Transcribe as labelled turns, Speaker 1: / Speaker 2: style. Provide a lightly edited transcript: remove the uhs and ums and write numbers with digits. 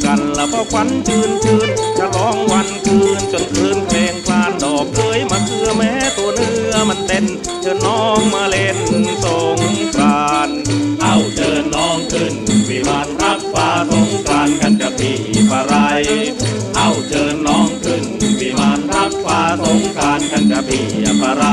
Speaker 1: กันละพอควันชื่นจะร้องวันคืนจนคืนเพลงคลานดอกเอ้ยมาเคือแม้ตัวเนื้อมันเต้นเชิญน้องมาเล่นสงกรานต์เอาเชิญน้องขึ้นวิมานรักฟ้าสงกรานต์กันจะพี่ปะไรเอาเชิญน้องขึ้นวิมานรักฟ้าสงกรานต์กันจะพี่ปะไร